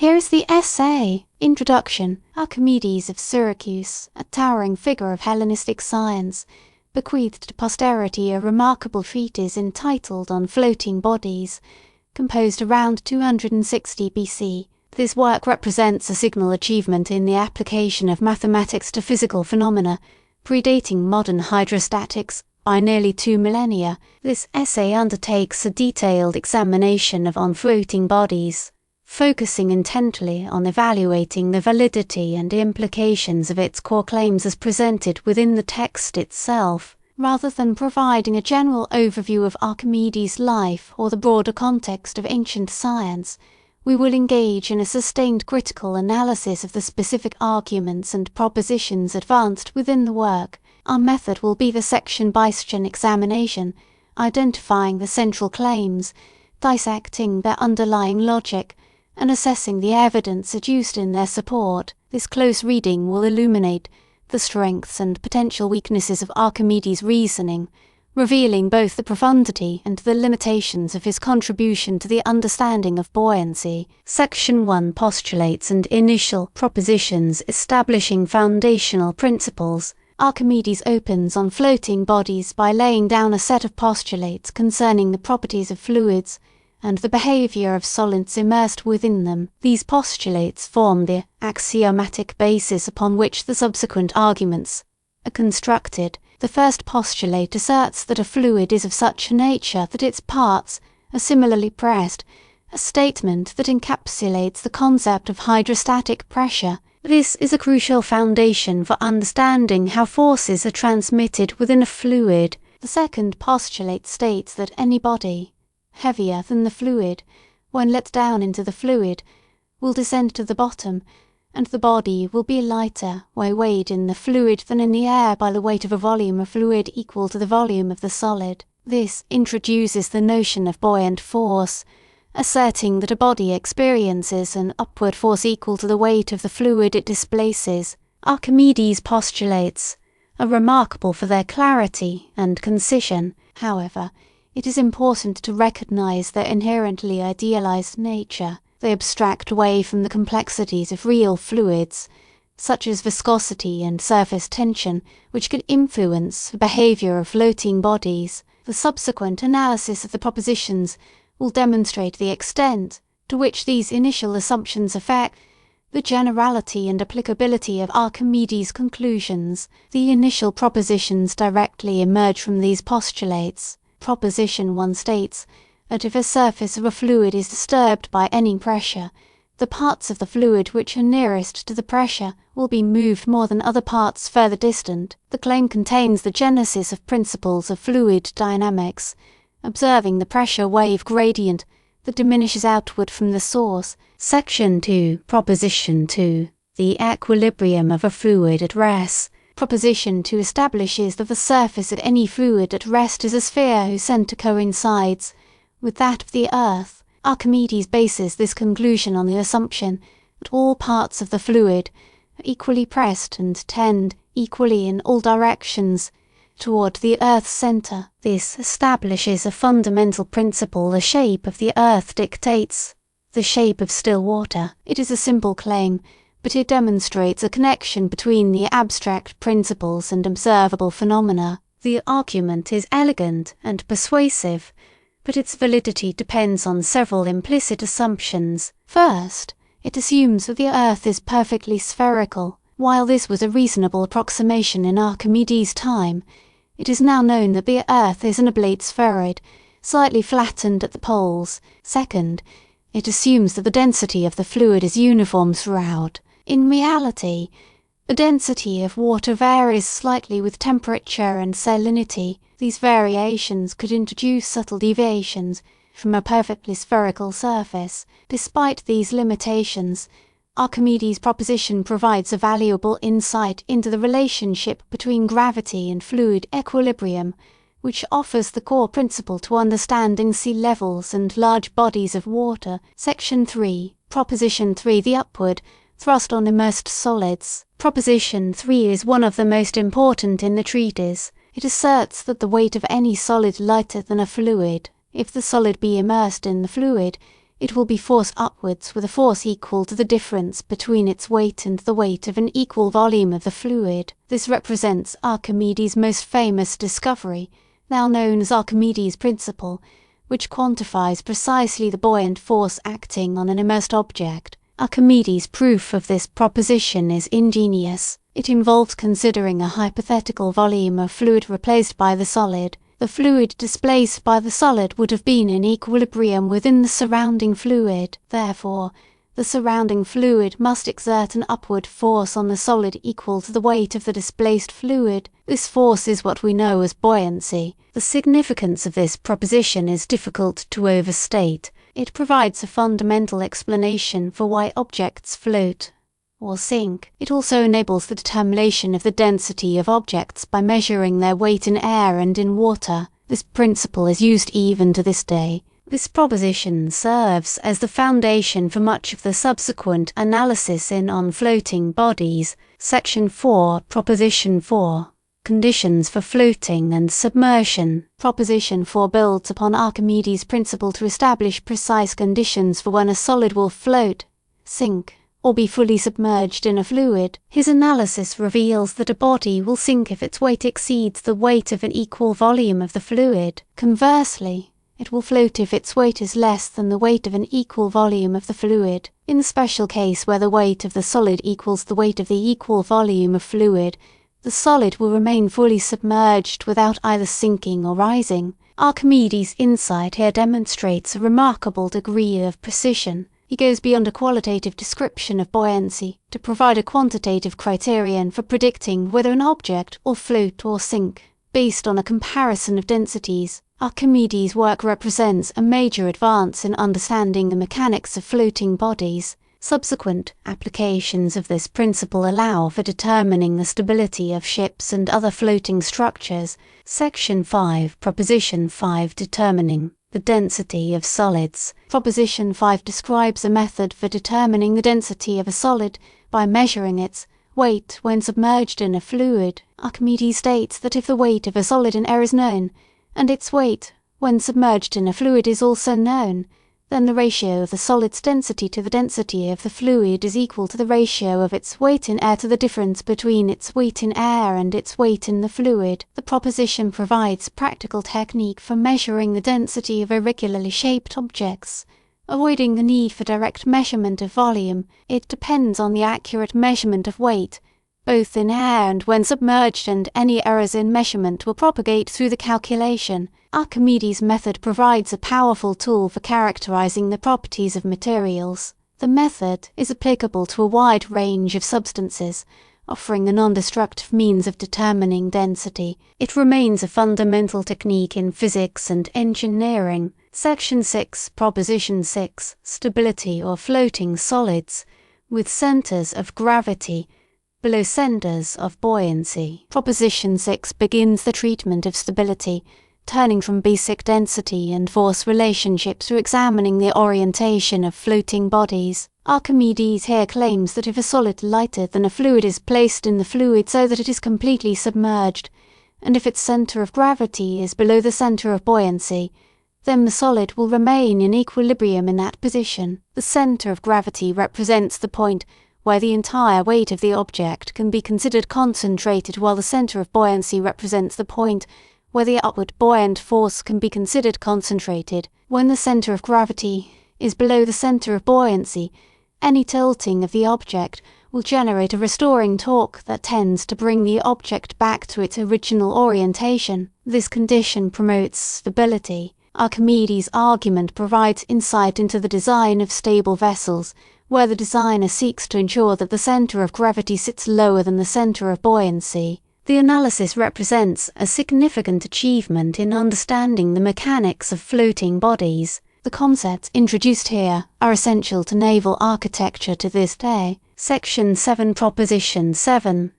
Here is the essay, Introduction, Archimedes of Syracuse, a towering figure of Hellenistic science, bequeathed to posterity a remarkable treatise entitled On Floating Bodies, composed around 260 BC. This work represents a signal achievement in the application of mathematics to physical phenomena, predating modern hydrostatics by nearly 2 millennia. This essay undertakes a detailed examination of on-floating bodies, focusing intently on evaluating the validity and implications of its core claims as presented within the text itself, rather than providing a general overview of Archimedes' life or the broader context of ancient science. We will engage in a sustained critical analysis of the specific arguments and propositions advanced within the work. Our method will be the section-by-section examination, identifying the central claims, dissecting their underlying logic, and assessing the evidence adduced in their support. This close reading will illuminate the strengths and potential weaknesses of Archimedes' reasoning, revealing both the profundity and the limitations of his contribution to the understanding of buoyancy. Section 1 postulates and initial propositions establishing foundational principles. Archimedes opens on floating bodies by laying down a set of postulates concerning the properties of fluids and the behavior of solids immersed within them. These postulates form the axiomatic basis upon which the subsequent arguments are constructed. The first postulate asserts that a fluid is of such a nature that its parts are similarly pressed, a statement that encapsulates the concept of hydrostatic pressure. This is a crucial foundation for understanding how forces are transmitted within a fluid. The second postulate states that any body, heavier than the fluid, when let down into the fluid, will descend to the bottom, and the body will be lighter when weighed in the fluid than in the air by the weight of a volume of fluid equal to the volume of the solid. This introduces the notion of buoyant force, asserting that a body experiences an upward force equal to the weight of the fluid it displaces. Archimedes' postulates are remarkable for their clarity and concision. However, it is important to recognize their inherently idealized nature. They abstract away from the complexities of real fluids, such as viscosity and surface tension, which can influence the behavior of floating bodies. The subsequent analysis of the propositions will demonstrate the extent to which these initial assumptions affect the generality and applicability of Archimedes' conclusions. The initial propositions directly emerge from these postulates. Proposition 1 states that if a surface of a fluid is disturbed by any pressure, the parts of the fluid which are nearest to the pressure will be moved more than other parts further distant. The claim contains the genesis of principles of fluid dynamics, observing the pressure wave gradient that diminishes outward from the source. Section 2, Proposition 2, the equilibrium of a fluid at rest. Proposition 2 establishes that the surface of any fluid at rest is a sphere whose centre coincides with that of the earth. Archimedes bases this conclusion on the assumption that all parts of the fluid are equally pressed and tend equally in all directions toward the earth's centre. This establishes a fundamental principle the shape of the earth dictates the shape of still water. It is a simple claim, but it demonstrates a connection between the abstract principles and observable phenomena. The argument is elegant and persuasive, but its validity depends on several implicit assumptions. First, it assumes that the Earth is perfectly spherical. While this was a reasonable approximation in Archimedes' time, it is now known that the Earth is an oblate spheroid, slightly flattened at the poles. Second, it assumes that the density of the fluid is uniform throughout. In reality, the density of water varies slightly with temperature and salinity. These variations could introduce subtle deviations from a perfectly spherical surface. Despite these limitations, Archimedes' proposition provides a valuable insight into the relationship between gravity and fluid equilibrium, which offers the core principle to understanding sea levels and large bodies of water. Section 3, Proposition 3, the upward thrust on immersed solids. Proposition 3 is one of the most important in the treatise. It asserts that the weight of any solid lighter than a fluid, if the solid be immersed in the fluid, it will be forced upwards with a force equal to the difference between its weight and the weight of an equal volume of the fluid. This represents Archimedes' most famous discovery, now known as Archimedes' principle, which quantifies precisely the buoyant force acting on an immersed object. Archimedes' proof of this proposition is ingenious. It involves considering a hypothetical volume of fluid replaced by the solid. The fluid displaced by the solid would have been in equilibrium within the surrounding fluid. Therefore, the surrounding fluid must exert an upward force on the solid equal to the weight of the displaced fluid. This force is what we know as buoyancy. The significance of this proposition is difficult to overstate. It provides a fundamental explanation for why objects float or sink. It also enables the determination of the density of objects by measuring their weight in air and in water. This principle is used even to this day. This proposition serves as the foundation for much of the subsequent analysis on floating bodies. Section 4, Proposition 4. Conditions for floating and submersion. Proposition 4 builds upon Archimedes' principle to establish precise conditions for when a solid will float, sink, or be fully submerged in a fluid. His analysis reveals that a body will sink if its weight exceeds the weight of an equal volume of the fluid. Conversely, it will float if its weight is less than the weight of an equal volume of the fluid. In the special case where the weight of the solid equals the weight of the equal volume of fluid, the solid will remain fully submerged without either sinking or rising. Archimedes' insight here demonstrates a remarkable degree of precision. He goes beyond a qualitative description of buoyancy to provide a quantitative criterion for predicting whether an object will float or sink. Based on a comparison of densities, Archimedes' work represents a major advance in understanding the mechanics of floating bodies. Subsequent applications of this principle allow for determining the stability of ships and other floating structures. Section 5, Proposition 5, Determining the density of solids. Proposition 5 describes a method for determining the density of a solid by measuring its weight when submerged in a fluid. Archimedes states that if the weight of a solid in air is known, and its weight when submerged in a fluid is also known, then the ratio of the solid's density to the density of the fluid is equal to the ratio of its weight in air to the difference between its weight in air and its weight in the fluid. The proposition provides practical technique for measuring the density of irregularly shaped objects. Avoiding the need for direct measurement of volume, it depends on the accurate measurement of weight, both in air and when submerged, and any errors in measurement will propagate through the calculation. Archimedes' method provides a powerful tool for characterizing the properties of materials. The method is applicable to a wide range of substances, offering a non-destructive means of determining density. It remains a fundamental technique in physics and engineering. Section 6, Proposition 6, Stability or floating solids, with centers of gravity below centers of buoyancy. Proposition 6 begins the treatment of stability, turning from basic density and force relationships to examining the orientation of floating bodies. Archimedes here claims that if a solid lighter than a fluid is placed in the fluid so that it is completely submerged, and if its center of gravity is below the center of buoyancy, then the solid will remain in equilibrium in that position. The center of gravity represents the point where the entire weight of the object can be considered concentrated, while the center of buoyancy represents the point where the upward buoyant force can be considered concentrated. When the center of gravity is below the center of buoyancy, any tilting of the object will generate a restoring torque that tends to bring the object back to its original orientation. This condition promotes stability. Archimedes' argument provides insight into the design of stable vessels, where the designer seeks to ensure that the center of gravity sits lower than the center of buoyancy. The analysis represents a significant achievement in understanding the mechanics of floating bodies. The concepts introduced here are essential to naval architecture to this day. Section 7, Proposition 7.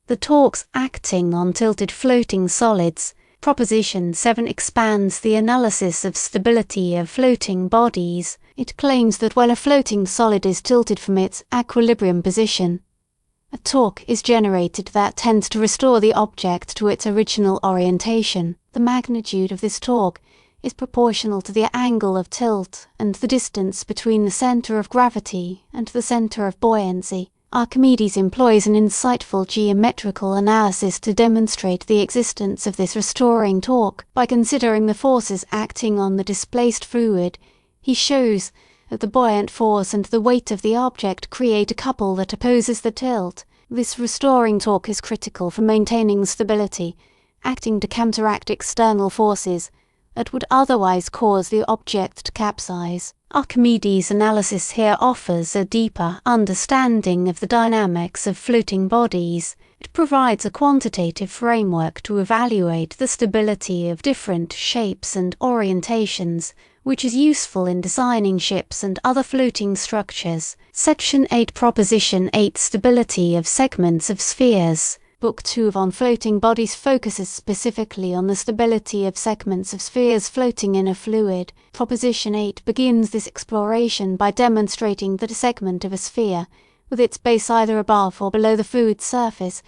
The torques acting on tilted floating solids. Proposition 7 expands the analysis of stability of floating bodies. It claims that when a floating solid is tilted from its equilibrium position, a torque is generated that tends to restore the object to its original orientation. The magnitude of this torque is proportional to the angle of tilt and the distance between the center of gravity and the center of buoyancy. Archimedes employs an insightful geometrical analysis to demonstrate the existence of this restoring torque. By considering the forces acting on the displaced fluid, he shows that the buoyant force and the weight of the object create a couple that opposes the tilt. This restoring torque is critical for maintaining stability, acting to counteract external forces that would otherwise cause the object to capsize. Archimedes' analysis here offers a deeper understanding of the dynamics of floating bodies. It provides a quantitative framework to evaluate the stability of different shapes and orientations, which is useful in designing ships and other floating structures. Section 8, Proposition 8, Stability of segments of spheres. Book 2 on floating bodies focuses specifically on the stability of segments of spheres floating in a fluid. Proposition 8 begins this exploration by demonstrating that a segment of a sphere, with its base either above or below the fluid's surface,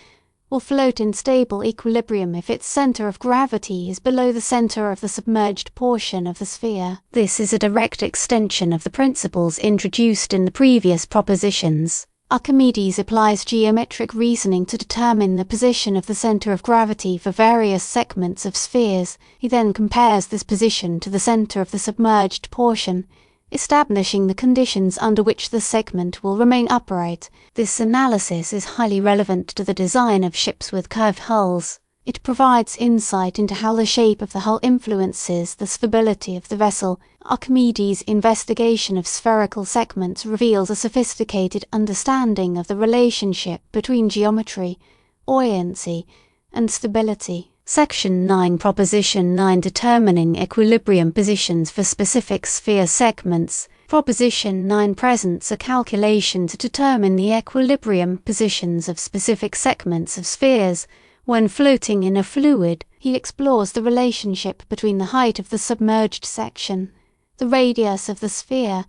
will float in stable equilibrium if its center of gravity is below the center of the submerged portion of the sphere. This is a direct extension of the principles introduced in the previous propositions. Archimedes applies geometric reasoning to determine the position of the center of gravity for various segments of spheres. He then compares this position to the center of the submerged portion, establishing the conditions under which the segment will remain upright. This analysis is highly relevant to the design of ships with curved hulls. It provides insight into how the shape of the hull influences the stability of the vessel. Archimedes' investigation of spherical segments reveals a sophisticated understanding of the relationship between geometry, buoyancy, and stability. Section 9, Proposition 9, Determining equilibrium positions for specific sphere segments. Proposition 9 presents a calculation to determine the equilibrium positions of specific segments of spheres. When floating in a fluid, he explores the relationship between the height of the submerged section, the radius of the sphere,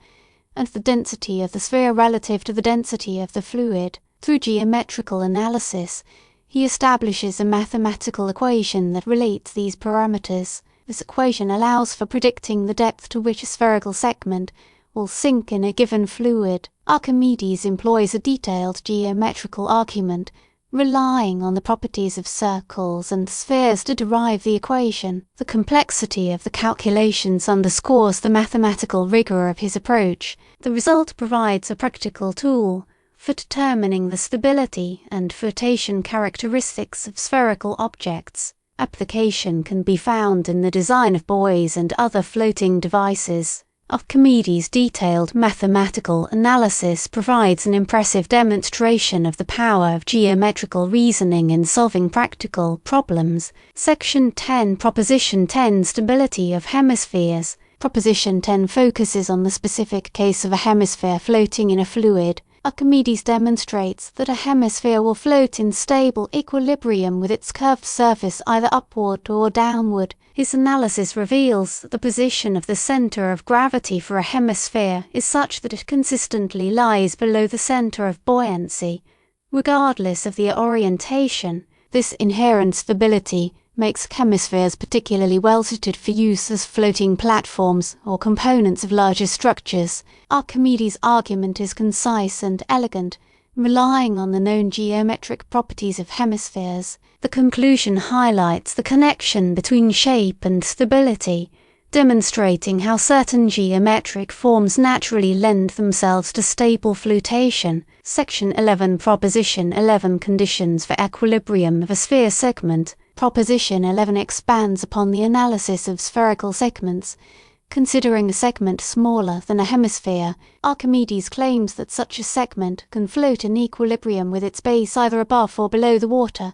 and the density of the sphere relative to the density of the fluid. Through geometrical analysis, he establishes a mathematical equation that relates these parameters. This equation allows for predicting the depth to which a spherical segment will sink in a given fluid. Archimedes employs a detailed geometrical argument, relying on the properties of circles and spheres to derive the equation. The complexity of the calculations underscores the mathematical rigor of his approach. The result provides a practical tool for determining the stability and flotation characteristics of spherical objects. Application can be found in the design of buoys and other floating devices. Archimedes' detailed mathematical analysis provides an impressive demonstration of the power of geometrical reasoning in solving practical problems. Section 10, Proposition 10, Stability of hemispheres. Proposition 10 focuses on the specific case of a hemisphere floating in a fluid. Archimedes demonstrates that a hemisphere will float in stable equilibrium with its curved surface either upward or downward. His analysis reveals that the position of the center of gravity for a hemisphere is such that it consistently lies below the center of buoyancy. Regardless of the orientation, this inherent stability makes hemispheres particularly well suited for use as floating platforms or components of larger structures. Archimedes' argument is concise and elegant, relying on the known geometric properties of hemispheres. The conclusion highlights the connection between shape and stability, demonstrating how certain geometric forms naturally lend themselves to stable flotation. Section 11, Proposition 11, Conditions for equilibrium of a sphere segment. Proposition 11 expands upon the analysis of spherical segments. Considering a segment smaller than a hemisphere, Archimedes claims that such a segment can float in equilibrium with its base either above or below the water,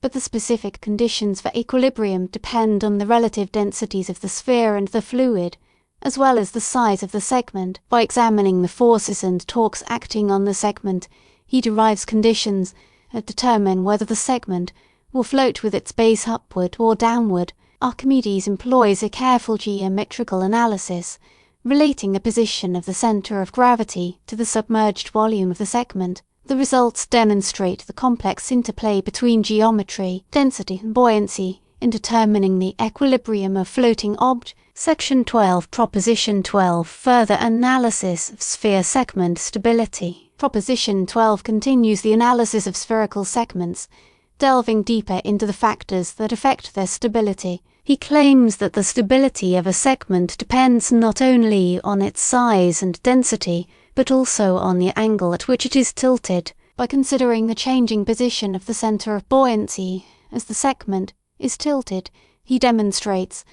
but the specific conditions for equilibrium depend on the relative densities of the sphere and the fluid, as well as the size of the segment. By examining the forces and torques acting on the segment, he derives conditions that determine whether the segment will float with its base upward or downward. Archimedes employs a careful geometrical analysis, relating the position of the center of gravity to the submerged volume of the segment. The results demonstrate the complex interplay between geometry, density and buoyancy in determining the equilibrium of floating objects. Section 12, Proposition 12, further analysis of sphere segment stability. Proposition 12 continues the analysis of spherical segments, delving deeper into the factors that affect their stability. He claims that the stability of a segment depends not only on its size and density, but also on the angle at which it is tilted. By considering the changing position of the center of buoyancy as the segment is tilted, he demonstrates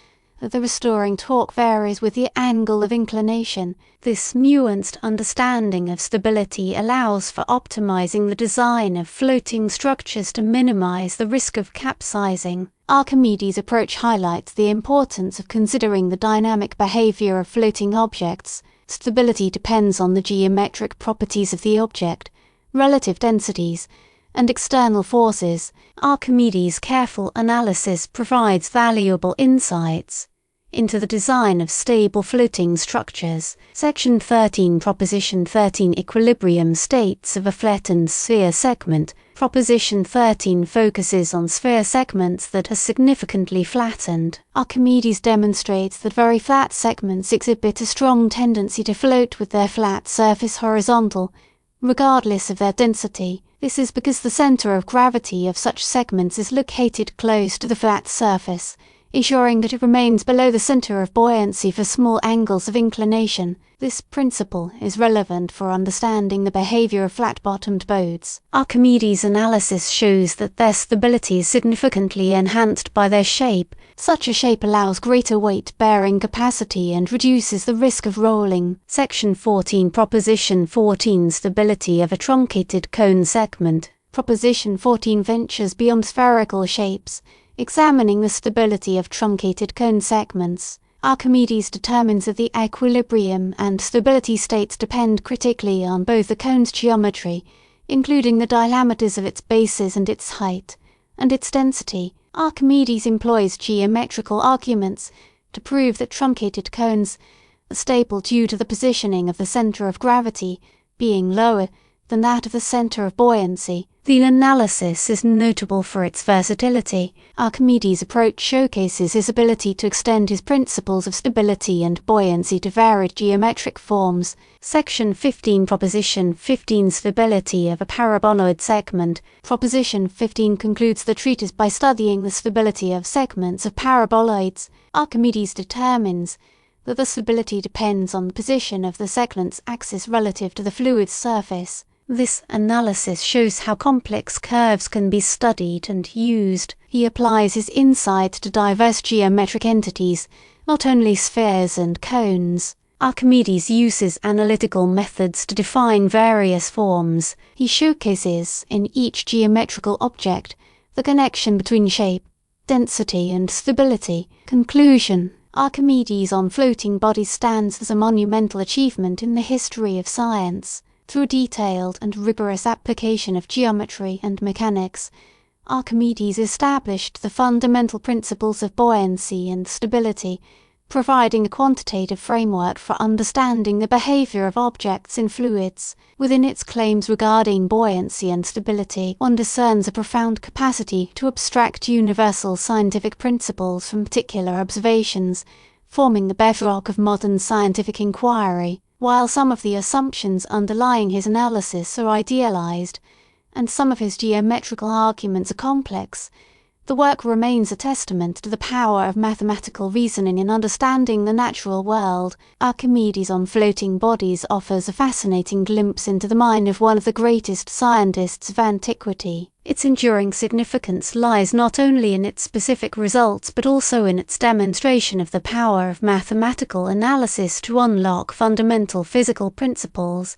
that the restoring torque varies with the angle of inclination. This nuanced understanding of stability allows for optimizing the design of floating structures to minimize the risk of capsizing. Archimedes' approach highlights the importance of considering the dynamic behavior of floating objects. Stability depends on the geometric properties of the object, relative densities, and external forces. Archimedes' careful analysis provides valuable insights into the design of stable floating structures. Section 13, Proposition 13, Equilibrium states of a flattened sphere segment. Proposition 13 focuses on sphere segments that are significantly flattened. Archimedes demonstrates that very flat segments exhibit a strong tendency to float with their flat surface horizontal, regardless of their density. This is because the center of gravity of such segments is located close to the flat surface, ensuring that it remains below the center of buoyancy for small angles of inclination. This principle is relevant for understanding the behavior of flat-bottomed boats. Archimedes' analysis shows that their stability is significantly enhanced by their shape. Such a shape allows greater weight-bearing capacity and reduces the risk of rolling. Section 14, Proposition 14, Stability of a truncated cone segment. Proposition 14 ventures beyond spherical shapes, examining the stability of truncated cone segments. Archimedes determines that the equilibrium and stability states depend critically on both the cone's geometry, including the diameters of its bases and its height, and its density. Archimedes employs geometrical arguments to prove that truncated cones are stable due to the positioning of the center of gravity being lower than that of the center of buoyancy. The analysis is notable for its versatility. Archimedes' approach showcases his ability to extend his principles of stability and buoyancy to varied geometric forms. Section 15, Proposition 15, Stability of a paraboloid segment. Proposition 15 concludes the treatise by studying the stability of segments of paraboloids. Archimedes determines that the stability depends on the position of the segment's axis relative to the fluid's surface. This analysis shows how complex curves can be studied and used. He applies his insight to diverse geometric entities, not only spheres and cones. Archimedes uses analytical methods to define various forms. He showcases, in each geometrical object, the connection between shape, density, and stability. Conclusion: Archimedes on floating bodies stands as a monumental achievement in the history of science. Through detailed and rigorous application of geometry and mechanics, Archimedes established the fundamental principles of buoyancy and stability, providing a quantitative framework for understanding the behavior of objects in fluids. Within its claims regarding buoyancy and stability, one discerns a profound capacity to abstract universal scientific principles from particular observations, forming the bedrock of modern scientific inquiry. While some of the assumptions underlying his analysis are idealized, and some of his geometrical arguments are complex, the work remains a testament to the power of mathematical reasoning in understanding the natural world. Archimedes on floating bodies offers a fascinating glimpse into the mind of one of the greatest scientists of antiquity. Its enduring significance lies not only in its specific results but also in its demonstration of the power of mathematical analysis to unlock fundamental physical principles.